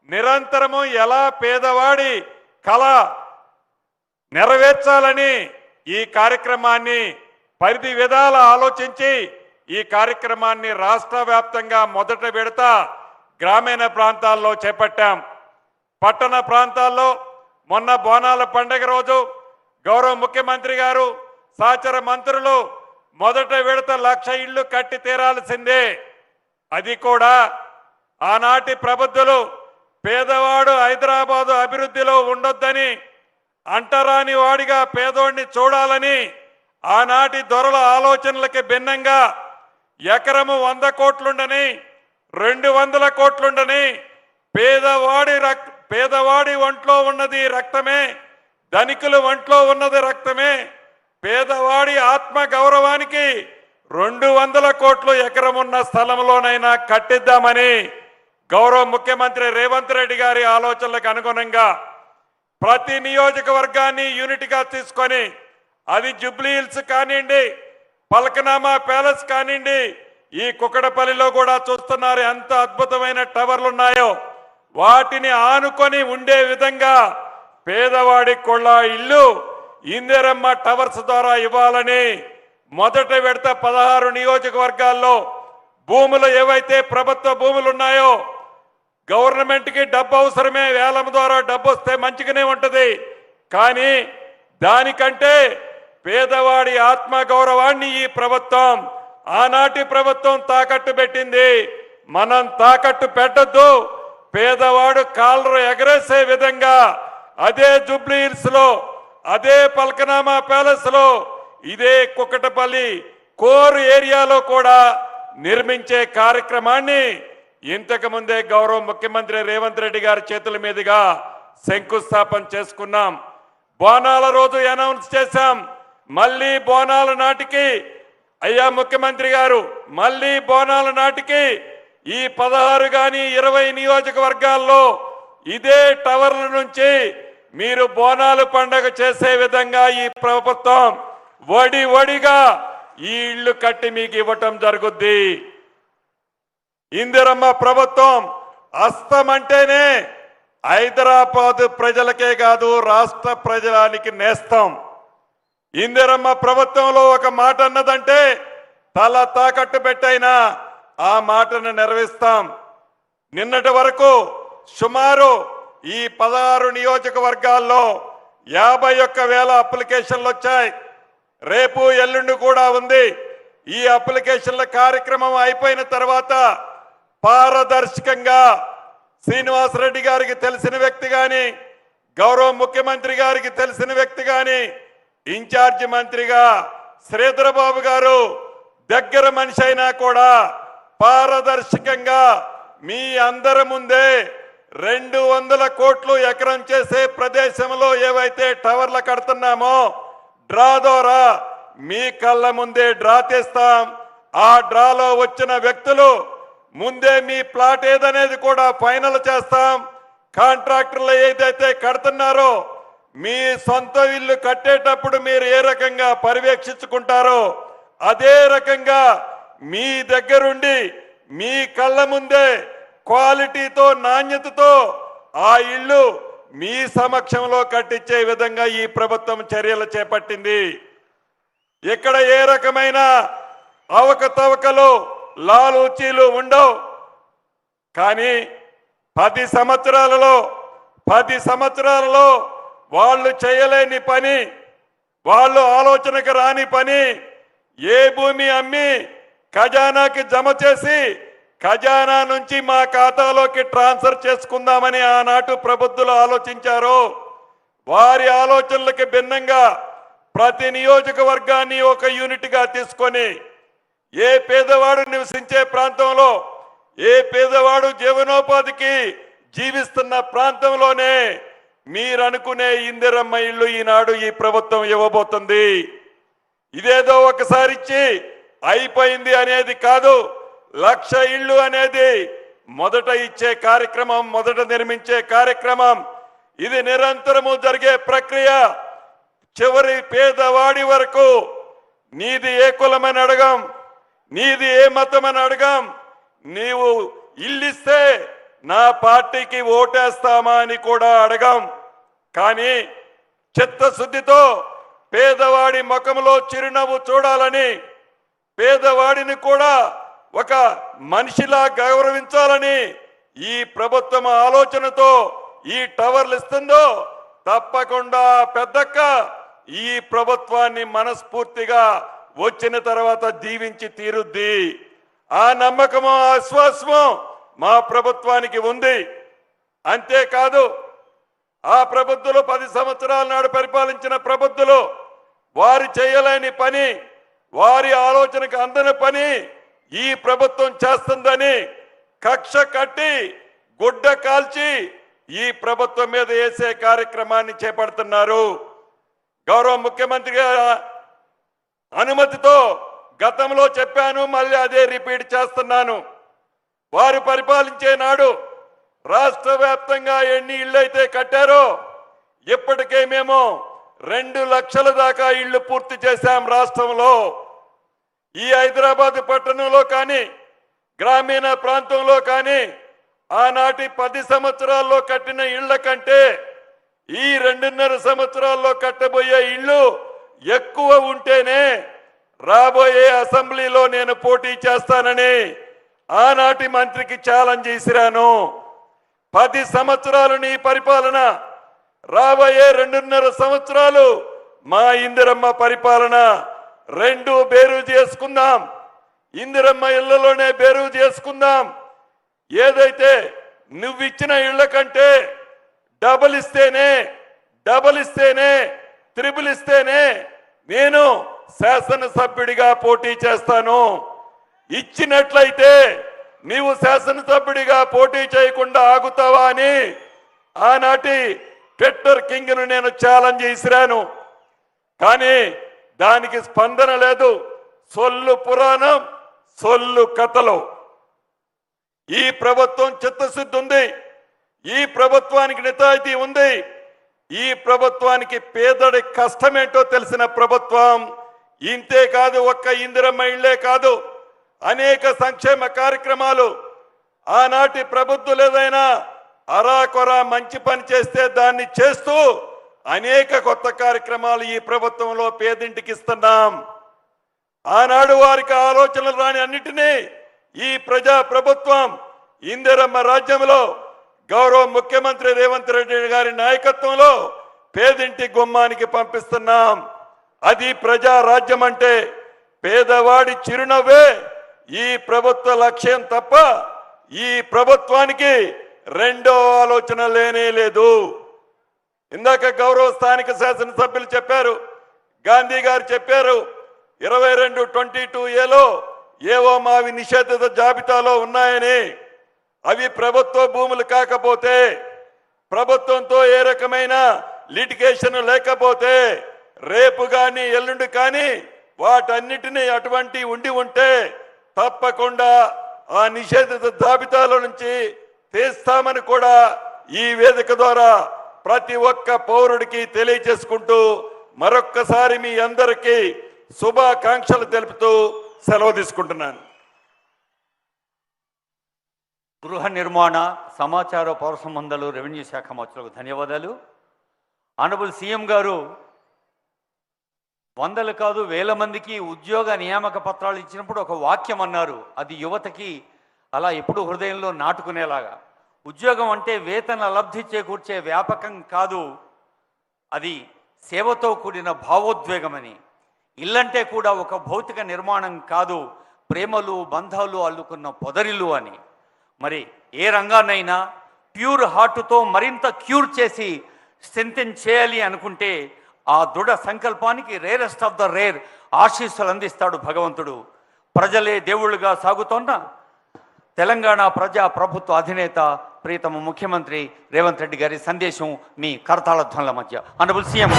నిరంతరము ఎలా పేదవాడి కళ నెరవేర్చాలని ఈ కార్యక్రమాన్ని పరిధి విధాల ఆలోచించి ఈ కార్యక్రమాన్ని రాష్ట్ర వ్యాప్తంగా మొదట విడత గ్రామీణ ప్రాంతాల్లో చేపట్టాం. పట్టణ ప్రాంతాల్లో మొన్న బోనాల పండుగ రోజు గౌరవ ముఖ్యమంత్రి గారు సహచర మంత్రులు మొదట విడత 1,00,000 ఇళ్లు కట్టి తీరాల్సిందే. అది కూడా ఆనాటి ప్రబుద్ధులు పేదవాడు హైదరాబాదు అభివృద్ధిలో ఉండొద్దని, అంటరాని వాడిగా పేదోడిని చూడాలని ఆనాటి దొరల ఆలోచనలకి భిన్నంగా ఎకరము 100 కోట్లుండని 200 కోట్లుండని పేదవాడి ఒంట్లో ఉన్నది రక్తమే, ధనికుల ఒంట్లో ఉన్నది రక్తమే, పేదవాడి ఆత్మ గౌరవానికి 200 కోట్లు ఎకరమున్న స్థలంలోనైనా కట్టిద్దామని గౌరవ ముఖ్యమంత్రి రేవంత్ రెడ్డి గారి ఆలోచనలకు అనుగుణంగా ప్రతి నియోజకవర్గాన్ని యూనిట్గా తీసుకొని, అది జూబ్లీ హిల్స్ కానివ్వండి, పలకనామా ప్యాలెస్ కానివ్వండి, ఈ కుకటపల్లిలో కూడా చూస్తున్నారు ఎంత అద్భుతమైన టవర్లు ఉన్నాయో, వాటిని ఆనుకొని ఉండే విధంగా పేదవాడి కొళ్ళ ఇల్లు ఇందిరమ్మ టవర్స్ ద్వారా ఇవ్వాలని మొదట విడత 16 నియోజకవర్గాల్లో భూములు ఏవైతే ప్రభుత్వ భూములు ఉన్నాయో, గవర్నమెంట్కి డబ్బు అవసరమే, వేలం ద్వారా డబ్బు వస్తే మంచిగానే ఉంటుంది, కానీ దానికంటే పేదవాడి ఆత్మ గౌరవాన్ని ఈ ప్రభుత్వం, ఆనాటి ప్రభుత్వం తాకట్టు పెట్టింది. మనం తాకట్టు పెట్టద్దు. పేదవాడు కాలరు ఎగరేసే విధంగా అదే జూబ్లీ హిల్స్ లో, అదే పల్కనామా ప్యాలెస్ లో, ఇదే కుకటపల్లి కోర్ ఏరియాలో కూడా నిర్మించే కార్యక్రమాన్ని ఇంతకు ముందే గౌరవ ముఖ్యమంత్రి రేవంత్ రెడ్డి గారి చేతుల మీదుగా శంకుస్థాపన చేసుకున్నాం. బోనాల రోజు అనౌన్స్ చేశాం. మళ్ళీ బోనాల నాటికి అయ్యా ముఖ్యమంత్రి గారు, మళ్ళీ బోనాల నాటికి ఈ 16 గాని 20 నియోజకవర్గాల్లో ఇదే టవర్ల నుంచి మీరు బోనాలు పండగ చేసే విధంగా ఈ ప్రభుత్వం వడిగా ఈ ఇళ్లు కట్టి మీకు ఇవ్వటం జరుగుద్ది. ఇందిరమ్మ ప్రభుత్వం అస్తమంటేనే హైదరాబాద్ ప్రజలకే కాదు రాష్ట్ర ప్రజలానికి నేస్తం. ఇందిరమ్మ ప్రభుత్వంలో ఒక మాట అన్నదంటే తల తాకట్టు పెట్టైనా ఆ మాటను నెరవేరుస్తాం. నిన్నటి వరకు సుమారు ఈ 16 నియోజకవర్గాల్లో 51,000 అప్లికేషన్లు వచ్చాయి. రేపు ఎల్లుండి కూడా ఉంది. ఈ అప్లికేషన్ల కార్యక్రమం అయిపోయిన తర్వాత పారదర్శకంగా శ్రీనివాసరెడ్డి గారికి తెలిసిన వ్యక్తి గాని, గౌరవ ముఖ్యమంత్రి గారికి తెలిసిన వ్యక్తి గాని, ఇన్ఛార్జి మంత్రిగా శ్రీధర్ బాబు గారు దగ్గర మనిషి అయినా కూడా పారదర్శకంగా మీ అందరి ముందే 200 కోట్లు ఎకరం చేసే ప్రదేశంలో ఏవైతే టవర్లు కడుతున్నామో డ్రా ద్వారా మీ కళ్ళ ముందే డ్రా తీస్తాం. ఆ డ్రాలో వచ్చిన వ్యక్తులు ముందే మీ ప్లాట్ ఏదనేది కూడా ఫైనల్ చేస్తాం. కాంట్రాక్టర్లు ఏదైతే కడుతున్నారో మీ సొంత ఇల్లు కట్టేటప్పుడు మీరు ఏ రకంగా పర్యవేక్షించుకుంటారో అదే రకంగా మీ దగ్గరుండి మీ కళ్ళ ముందే క్వాలిటీతో, నాణ్యతతో ఆ ఇల్లు మీ సమక్షంలో కట్టించే విధంగా ఈ ప్రభుత్వం చర్యలు చేపట్టింది. ఇక్కడ ఏ రకమైన అవకతవకలు, లాలూచీలు ఉండవు. కానీ 10 సంవత్సరాలలో వాళ్ళు చేయలేని పని, వాళ్ళు ఆలోచనకు రాని పని, ఏ భూమి అమ్మి ఖజానాకి జమ చేసి ఖజానా నుంచి మా ఖాతాలోకి ట్రాన్స్ఫర్ చేసుకుందామని ఆనాటి ప్రబుద్ధులు ఆలోచించారో వారి ఆలోచనలకు భిన్నంగా ప్రతి నియోజకవర్గాన్ని ఒక యూనిట్గా తీసుకొని ఏ పేదవాడు నివసించే ప్రాంతంలో, ఏ పేదవాడు జీవనోపాధికి జీవిస్తున్న ప్రాంతంలోనే మీరనుకునే ఇందిరమ్మ ఇల్లు ఈనాడు ఈ ప్రభుత్వం ఇవ్వబోతుంది. ఇదేదో ఒకసారి ఇచ్చి అయిపోయింది అనేది కాదు. 1,00,000 ఇళ్ళు అనేది మొదట ఇచ్చే కార్యక్రమం, మొదట నిర్మించే కార్యక్రమం. ఇది నిరంతరము జరిగే ప్రక్రియ. చివరి పేదవాడి వరకు నీది ఏ కులమని అడగం, నీది ఏ మతమని అడగం. నీవు ఇల్లిస్తే నా పార్టీకి ఓటేస్తామా అని కూడా అడగం. కానీ చిత్తశుద్ధితో పేదవాడి ముఖంలో చిరునవ్వు చూడాలని, పేదవాడిని కూడా ఒక మనిషిలా గౌరవించాలని ఈ ప్రభుత్వం ఆలోచనతో ఈ టవర్లు ఇస్తుందో తప్పకుండా పెద్దక్క ఈ ప్రభుత్వాన్ని మనస్ఫూర్తిగా వచ్చిన తర్వాత దీవించి తీరుద్ది. ఆ నమ్మకము ఆ విశ్వాసము మా ప్రభుత్వానికి ఉంది. అంతేకాదు ఆ ప్రభుత్వాలు 10 సంవత్సరాల నాడు పరిపాలించిన ప్రభుత్వాలు వారు చేయలేని పని, వారి ఆలోచనకు అందని పని ఈ ప్రభుత్వం చేస్తుందని కక్ష కట్టి గుడ్డ కాల్చి ఈ ప్రభుత్వం మీద వేసే కార్యక్రమాన్ని చేపడుతున్నారు. గౌరవ ముఖ్యమంత్రి గారి అనుమతితో గతంలో చెప్పాను, మళ్ళీ అదే రిపీట్ చేస్తున్నాను. వారు పరిపాలించే నాడు రాష్ట్ర వ్యాప్తంగా ఎన్ని ఇళ్ళు అయితే కట్టారో ఇప్పటికే మేము 2 లక్షల దాకా ఇళ్లు పూర్తి చేశాం రాష్ట్రంలో. ఈ హైదరాబాద్ పట్టణంలో కానీ గ్రామీణ ప్రాంతంలో కానీ ఆనాటి 10 సంవత్సరాల్లో కట్టిన ఇళ్ల కంటే ఈ 2.5 సంవత్సరాల్లో కట్టబోయే ఇళ్ళు ఎక్కువ ఉంటేనే రాబోయే అసెంబ్లీలో నేను పోటీ చేస్తానని ఆనాటి మంత్రికి ఛాలెంజ్ చేసిరాను. 10 సంవత్సరాలు నీ పరిపాలన, రాబోయే 2.5 సంవత్సరాలు మా ఇందిరమ్మ పరిపాలన, 2 బేరు చేసుకుందాం. ఇందిరమ్మ ఇళ్లలోనే బేరు చేసుకుందాం. ఏదైతే నువ్విచ్చిన ఇళ్ల కంటే డబుల్ ఇస్తేనే త్రిబుల్ ఇస్తేనే నేను శాసనసభ్యుడిగా పోటీ చేస్తాను. ఇచ్చినట్లయితే నీవు శాసనసభ్యుడిగా పోటీ చేయకుండా ఆగుతావా అని ఆనాటి ట్విట్టర్ కింగ్ను నేను ఛాలెంజ్ చేసిరాను. కానీ దానికి స్పందన లేదు. సొల్లు పురాణం, సొల్లు కథలు. ఈ ప్రభుత్వం చిత్తశుద్ధి ఉంది. ఈ ప్రభుత్వానికి నిజాయితీ ఉంది. ఈ ప్రభుత్వానికి పేదడి కష్టమేంటో తెలిసిన ప్రభుత్వం. ఇంతే కాదు, ఒక్క ఇందిరమ్మ ఇళ్లే కాదు, అనేక సంక్షేమ కార్యక్రమాలు. ఆనాటి ప్రభుత్వం ఏదైనా అరాకొరా మంచి పని చేస్తే దాన్ని చేస్తూ అనేక కొత్త కార్యక్రమాలు ఈ ప్రభుత్వంలో పేదింటికి ఇస్తున్నాం. ఆనాడు వారికి ఆలోచనలు రాని అన్నిటినీ ఈ ప్రజా ప్రభుత్వం ఇందిరమ్మ రాజ్యంలో గౌరవ ముఖ్యమంత్రి రేవంత్ రెడ్డి గారి నాయకత్వంలో పేదింటి గుమ్మానికి పంపిస్తున్నాం. అది ప్రజా రాజ్యం అంటే పేదవాడి చిరునవ్వే ఈ ప్రభుత్వ లక్ష్యం తప్ప ఈ ప్రభుత్వానికి రెండో ఆలోచన లేనే లేదు. ఇందాక గౌరవ స్థానిక శాసనసభ్యులు చెప్పారు, గాంధీ గారు చెప్పారు, 2222A ఏవో మావి నిషేధిత జాబితాలో ఉన్నాయని. అవి ప్రభుత్వ భూములు కాకపోతే, ప్రభుత్వంతో ఏ రకమైన లిటిగేషన్ లేకపోతే, రేపు కానీ ఎల్లుండి కానీ వాటన్నిటినీ అటువంటి ఉంటే తప్పకుండా ఆ నిషేధిత జాబితాలో నుంచి తీస్తామని కూడా ఈ వేదిక ద్వారా ప్రతి ఒక్క పౌరుడికి తెలియజేసుకుంటూ మరొక్కసారి మీ అందరికీ శుభాకాంక్షలు తెలుపుతూ సెలవు తీసుకుంటున్నాను. గృహ నిర్మాణ, సమాచార, పౌర సంబంధాలు, రెవెన్యూ శాఖ మంత్రులకు ధన్యవాదాలు. ఆనరబుల్ సీఎం గారు వందలు కాదు వేల మందికి ఉద్యోగ నియామక పత్రాలు ఇచ్చినప్పుడు ఒక వాక్యం అన్నారు. అది యువతకి అలా ఎప్పుడు హృదయంలో నాటుకునేలాగా, ఉద్యోగం అంటే వేతన లబ్ధి చేకూర్చే వ్యాపకం కాదు, అది సేవతో కూడిన భావోద్వేగమని. ఇల్లంటే కూడా ఒక భౌతిక నిర్మాణం కాదు, ప్రేమలు బంధాలు అల్లుకున్న పొదరిల్లు అని. మరి ఏ రంగాన్నైనా ప్యూర్ హార్ట్తో మరింత క్యూర్ చేసి స్ట్రెంథెన్ చేయాలి అనుకుంటే ఆ దృఢ సంకల్పానికి రేరెస్ట్ ఆఫ్ ద రేర్ ఆశీస్సులు అందిస్తాడు భగవంతుడు. ప్రజలే దేవుళ్ళుగా సాగుతోన్న తెలంగాణ ప్రజా ప్రభుత్వ అధినేత ప్రీతమ ముఖ్యమంత్రి రేవంత్ రెడ్డి గారి సందేశం మీ కరతాళ ధ్వనుల మధ్య. Honourable CM.